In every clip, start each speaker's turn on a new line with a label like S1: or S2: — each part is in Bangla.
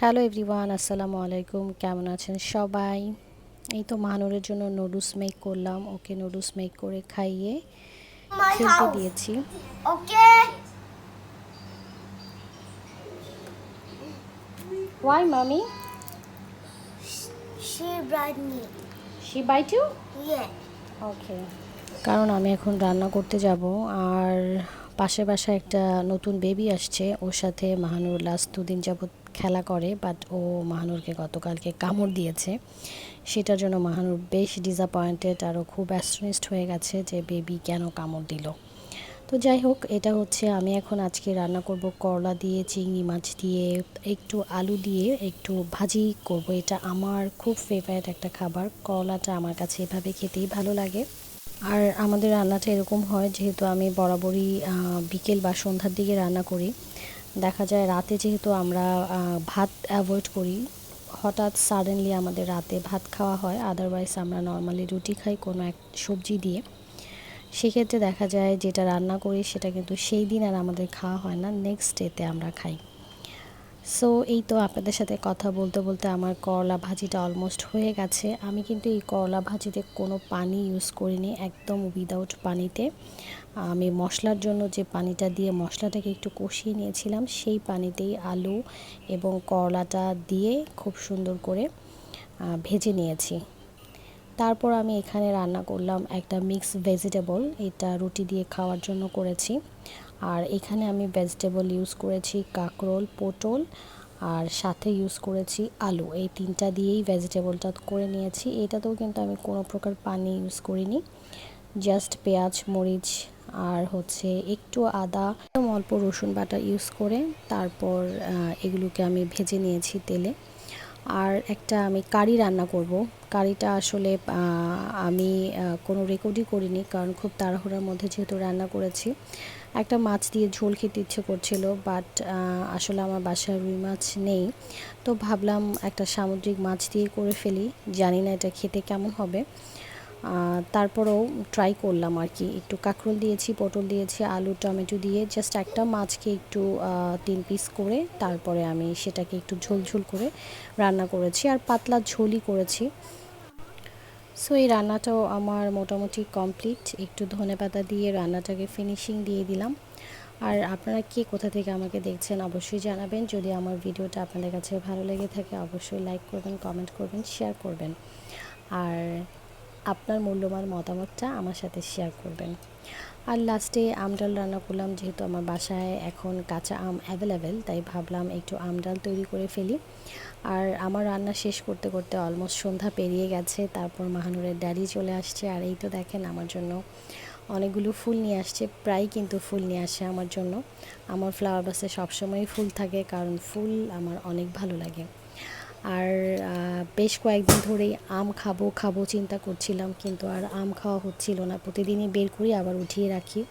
S1: হ্যালো এভরিওয়ান, আসসালামু আলাইকুম। কেমন আছেন সবাই? এই তো মাহানুরের জন্য নুডলস মেক করলাম। ওকে নুডলস মেক করে খাইয়ে
S2: My
S1: খেলতে
S2: house.
S1: দিয়েছি।
S2: Okay.
S1: ওয়াই মামি?
S2: She brought me.
S1: She bite you?
S2: Yeah.
S1: Okay. কারণ আমি এখন রান্না করতে যাব, আর পাশে বাসায় একটা নতুন বেবি আসছে। ওর সাথে মাহানুর লাস্ট 2 দিন যাবৎ খেলা করে, বাট ও মাহানুরকে গতকালকে কামড় দিয়েছে। সেটার জন্য মাহানুর বেশ ডিসঅ্যাপয়েন্টেড, আরও খুব অ্যাস্টনিস্ট হয়ে গেছে যে বেবি কেন কামড় দিল। তো যাই হোক, এটা হচ্ছে আমি এখন আজকে রান্না করব করলা দিয়ে, চিংড়ি মাছ দিয়ে, একটু আলু দিয়ে একটু ভাজি করব। এটা আমার খুব ফেভারিট একটা খাবার। করলাটা আমার কাছে এভাবে খেতেই ভালো লাগে। আর আমাদের রান্নাটা এরকম হয়, যেহেতু আমি বরাবরই বিকেল বা সন্ধ্যার দিকে রান্না করি, দেখা যায় রাতে যেহেতু আমরা ভাত অ্যাভয়েড করি, হঠাৎ সাডেনলি আমাদের রাতে ভাত খাওয়া হয়। আদারওয়াইজ আমরা নর্মালি রুটি খাই কোনো এক সবজি দিয়ে। সেক্ষেত্রে দেখা যায় যেটা রান্না করি সেটা কিন্তু সেই দিন আর আমাদের খাওয়া হয় না, নেক্সট ডেতে আমরা খাই। সো এই তো আপনাদের সাথে কথা বলতে বলতে আমার করলা ভাজিটা অলমোস্ট হয়ে গেছে। আমি কিন্তু এই করলা ভাজিতে কোনো পানি ইউজ করিনি, একদম উইদাউট পানিতে। আমি মশলার জন্য যে পানিটা দিয়ে মশলাটাকে একটু কষিয়ে নিয়েছিলাম, সেই পানিতেই আলু এবং করলাটা দিয়ে খুব সুন্দর করে ভেজে নিয়েছি। তারপর আমি এখানে রান্না করলাম একটা মিক্স ভেজিটেবল। এটা রুটি দিয়ে খাওয়ার জন্য করেছি। আর এখানে আমি ভেজিটেবল ইউজ করেছি কাঁকরোল, পটল, আর সাথে ইউজ করেছি আলু। এই তিনটা দিয়েই ভেজিটেবলটা করে নিয়েছি। এটাতেও কিন্তু আমি কোনো প্রকার পানি ইউজ করিনি, জাস্ট পেঁয়াজ, মরিচ, আর হচ্ছে একটু আদা, একদম অল্প রসুন বাটা ইউজ করে তারপর এগুলোকে আমি ভেজে নিয়েছি তেলে। আর একটা আমি কারি রান্না করব। কারিটা আসলে আমি কোনো রেকর্ডই করিনি, কারণ খুব তাড়াহুড়োর মধ্যে যেহেতু রান্না করেছি। একটা মাছ দিয়ে ঝোল খেতে ইচ্ছে করছিল, বাট আসলে আমার বাসায় রুই মাছ নেই। তো ভাবলাম একটা সামুদ্রিক মাছ দিয়ে করে ফেলি। জানি না এটা খেতে কেমন হবে, তারপরেও ট্রাই করলাম আর কি। একটু কাঁকরোল দিয়েছি, পটল দিয়েছি, আলু, টমেটো দিয়ে জাস্ট একটা মাছকে একটু 3 পিস করে তারপরে আমি সেটাকে একটু ঝোল ঝোল করে রান্না করেছি, আর পাতলা ঝোলই করেছি। সো এই রান্নাটাও আমার মোটামুটি কমপ্লিট। একটু ধনেপাতা দিয়ে রান্নাটাকে ফিনিশিং দিয়ে দিলাম। আর আপনারা কে কোথা থেকে আমাকে দেখছেন অবশ্যই জানাবেন। যদি আমার ভিডিওটা আপনাদের কাছে ভালো লেগে থাকে অবশ্যই লাইক করবেন, কমেন্ট করবেন, শেয়ার করবেন। আর আপনার মূল্যবান মতামতটা আমার সাথে শেয়ার করবেন। আর লাস্টে আমডাল রান্না করলাম, যেহেতু আমার বাসায় এখন কাঁচা আম অ্যাভেলেবেল, তাই ভাবলাম একটু আমডাল তৈরি করে ফেলি। আর আমার রান্না শেষ করতে করতে অলমোস্ট সন্ধ্যা পেরিয়ে গেছে। তারপর মাহানুরের ড্যাডি চলে আসছে, আর এই তো দেখেন আমার জন্য অনেকগুলো ফুল নিয়ে আসছে। প্রায় কিন্তু ফুল নিয়ে আসে আমার জন্য। আমার ফ্লাওয়ার বাসে সবসময়ই ফুল থাকে, কারণ ফুল আমার অনেক ভালো লাগে। আর বেশ কয়েকদিন ধরেই আম খাবো খাবো চিন্তা করছিলাম, কিন্তু আর আম খাওয়া হচ্ছিল না। প্রতিদিনই বের করি আবার উঠিয়ে রাখি।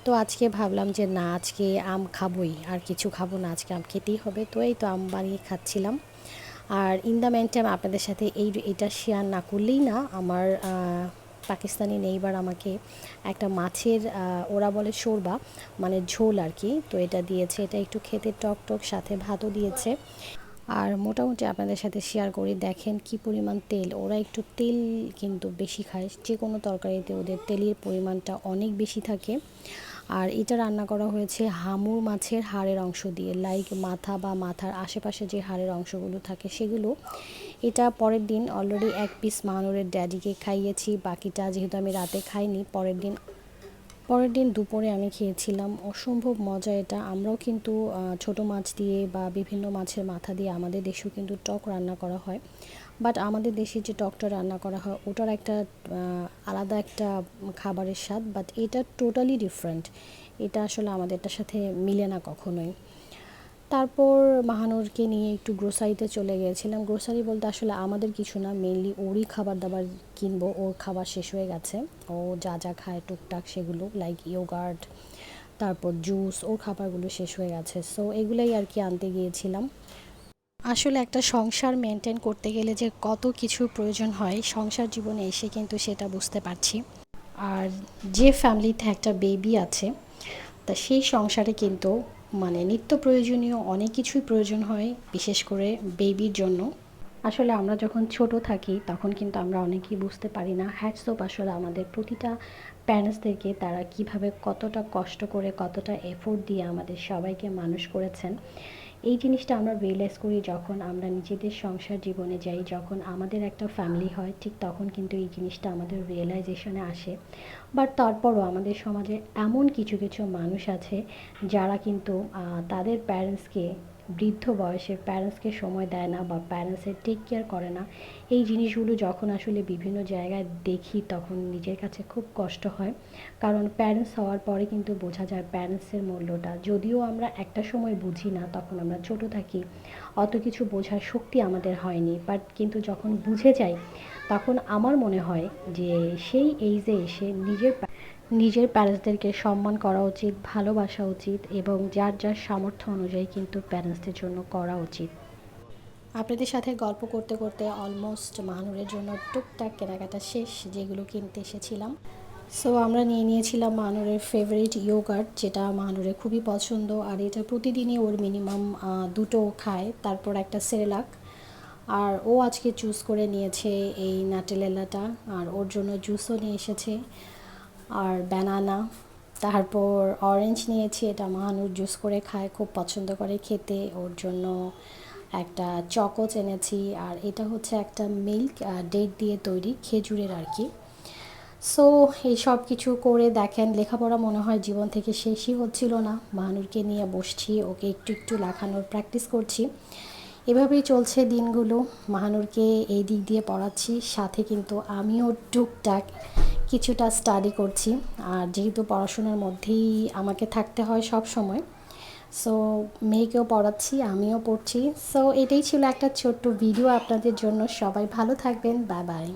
S1: তো আজকে ভাবলাম যে না, আজকে আম খাবোই, আর কিছু খাবো না, আজকে আম খেতেই হবে। তো এই তো আম বানিয়ে খাচ্ছিলাম। আর ইন দ্য মেন টাইম আপনাদের সাথে এটা শেয়ার না করলেই না। আমার পাকিস্তানি নেইবার আমাকে একটা মাছের ওরা বলে শোরবা, মানে ঝোল আর কি, তো এটা দিয়েছে। এটা একটু খেতে টক টক, সাথে ভাতও দিয়েছে। আর মোটামুটি আপনাদের সাথে শেয়ার করি, দেখেন কি পরিমাণ তেল। ওরা একটু তেল কিন্তু বেশি খায়, যে কোনো তরকারিতে ওদের তেলের পরিমাণটা অনেক বেশি থাকে। আর এটা রান্না করা হয়েছে হামুর মাছের হাড়ের অংশ দিয়ে, লাইক মাথা বা মাথার আশেপাশে যে হাড়ের অংশগুলো থাকে সেগুলো। এটা পরের দিন অলরেডি 1 পিস মাহানুরের ড্যাডিকে খাইয়েছি, বাকিটা যেহেতু আমি রাতে খাইনি, পরের দিন দুপুরে আমি খেয়েছিলাম। অসম্ভব মজা এটা। আমরাও কিন্তু ছোট মাছ দিয়ে বা বিভিন্ন মাছের মাথা দিয়ে আমাদের দেশেও কিন্তু টক রান্না করা হয়, বাট আমাদের দেশে যে টকটা রান্না করা হয় ওটার একটা আলাদা একটা খাবারের স্বাদ, বাট এটা টোটালি ডিফারেন্ট। এটা আসলে আমাদেরটার সাথে মিলে না কখনোই। তারপর মাহানুরকে নিয়ে একটু গ্রোসারিতে চলে গিয়েছিলাম। গ্রোসারি বলতে আসলে আমাদের কিছু না, মেনলি ওরই খাবার দাবার কিনবো। ওর খাবার শেষ হয়ে গেছে। ও যা যা খায় টুকটাক সেগুলো, লাইক ইয়োগার্ট, তারপর জুস, ওর খাবারগুলো শেষ হয়ে গেছে। সো এগুলাই আর কি আনতে গিয়েছিলাম। আসলে একটা সংসার মেনটেন করতে গেলে যে কত কিছু প্রয়োজন হয় সংসার জীবনে এসে কিন্তু সেটা বুঝতে পারছি। আর যে ফ্যামিলিতে একটা বেবি আছে, তা সেই সংসারে কিন্তু মানে নিত্য প্রয়োজনীয় অনেক কিছুই প্রয়োজন হয়, বিশেষ করে বেবির জন্য। আসলে আমরা যখন ছোট থাকি তখন কিন্তু আমরা অনেকেই বুঝতে পারি না। হ্যাটস অফ আসলে আমাদের প্রতিটা প্যারেন্টসদেরকে, তারা কিভাবে কতটা কষ্ট করে কতটা এফোর্ট দিয়ে আমাদের সবাইকে মানুষ করেছেন। এই জিনিসটা আমরা রিয়েলাইজ করি যখন আমরা নিজেদের সংসার জীবনে যাই, যখন আমাদের একটা ফ্যামিলি হয়, ঠিক তখন কিন্তু এই জিনিসটা আমাদের রিয়েলাইজেশনে আসে। বাট তারপরও আমাদের সমাজে এমন কিছু কিছু মানুষ আছে যারা কিন্তু তাদের প্যারেন্টসকে, বৃদ্ধ বয়সে প্যারেন্টসকে সময় দেয় না বা প্যারেন্টসের টেক কেয়ার করে না। এই জিনিসগুলো যখন আসলে বিভিন্ন জায়গায় দেখি তখন নিজের কাছে খুব কষ্ট হয়। কারণ প্যারেন্টস হওয়ার পরে কিন্তু বোঝা যায় প্যারেন্টসের মূল্যটা। যদিও আমরা একটা সময় বুঝি না, তখন আমরা ছোট থাকি, অত কিছু বোঝার শক্তি আমাদের হয়নি। বাট কিন্তু যখন বুঝে যাই তখন আমার মনে হয় যে সেই এইজে এসে নিজের প্যারেন্টসদেরকে সম্মান করা উচিত, ভালোবাসা উচিত, এবং যার যার সামর্থ্য অনুযায়ী কিন্তু প্যারেন্টসদের জন্য করা উচিত। আপনাদের সাথে গল্প করতে করতে অলমোস্ট মাহানুরের জন্য টুকটাক কেনাকাটা শেষ, যেগুলো কিনতে এসেছিলাম। সো আমরা নিয়ে নিয়েছিলাম মাহানুরের ফেভারিট ইয়োগার্ট, যেটা মাহানুরের খুবই পছন্দ, আর এটা প্রতিদিনই ওর মিনিমাম দুটো খায়। তারপর একটা সেরেলাক, আর ও আজকে চুজ করে নিয়েছে এই নাটেলেলাটা, আর ওর জন্য জুসও নিয়ে এসেছে, আর ব্যানানা। তারপর অরেঞ্জ নিয়েছি, এটা মাহানুর জুস করে খায়, খুব পছন্দ করে খেতে। ওর জন্য একটা চকোচ এনেছি, আর এটা হচ্ছে একটা মিল্ক ডেট দিয়ে তৈরি, খেজুরের আর কি। সো এই সব কিছু করে দেখেন, লেখাপড়া মনে হয় জীবন থেকে শেষই হচ্ছিল না। মাহানুরকে নিয়ে বসছি, ওকে একটু একটু লেখানোর প্র্যাকটিস করছি। এভাবেই চলছে দিনগুলো। মাহানুরকে এই দিক দিয়ে পড়াচ্ছি, সাথে কিন্তু আমিও টুকটাক কিছুটা স্টাডি করছি। আর যেহেতু পড়াশোনার মধ্যেই আমাকে থাকতে হয় সব সময়, সো মেয়েকেও পড়াচ্ছি, আমিও পড়ছি। সো এটাই ছিল একটা ছোট্ট ভিডিও আপনাদের জন্য। সবাই ভালো থাকবেন, বাই বাই।